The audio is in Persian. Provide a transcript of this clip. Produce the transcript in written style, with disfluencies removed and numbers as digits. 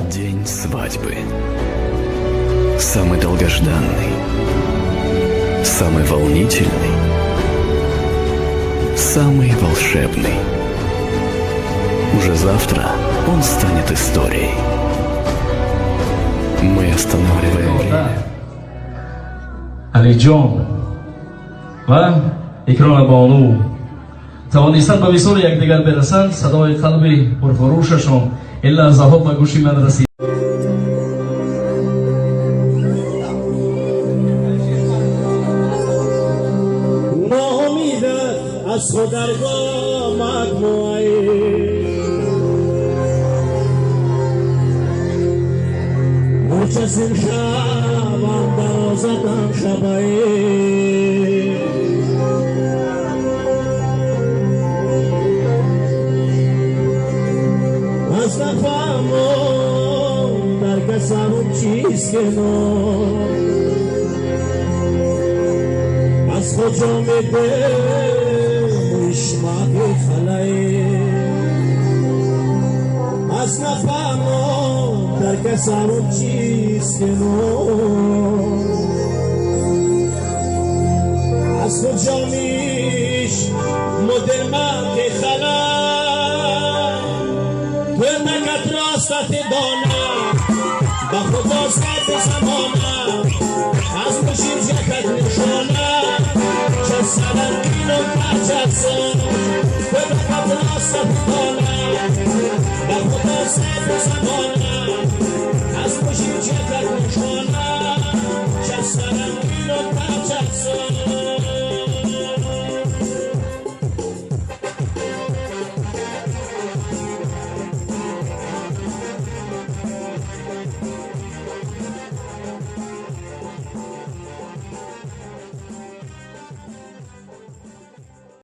День свадьбы. Самый долгожданный, самый волнительный, самый волшебный. Уже завтра он станет историей. Мы останавливаем время. علیجان و اکرام بانو توانستند به وصول یکدیگر برسند. صدای قلبی پرفروششان این لحظه ها به گوش من رسید. ناامیدت از خود درگاه مجموعه مرچسیم شبم درازتم شبه از نفهمم در کسم چیست که از کجا میده مشمق خلای از نفهمم در کسم چیست که از کجا میش مدر مق خلای تو نکت راستت دانم با خدا سکت زمانم از مشیر جکت نشانم چه سلام اینو پرچتسم تو نکت راستت دانم با خدا سکت زمانم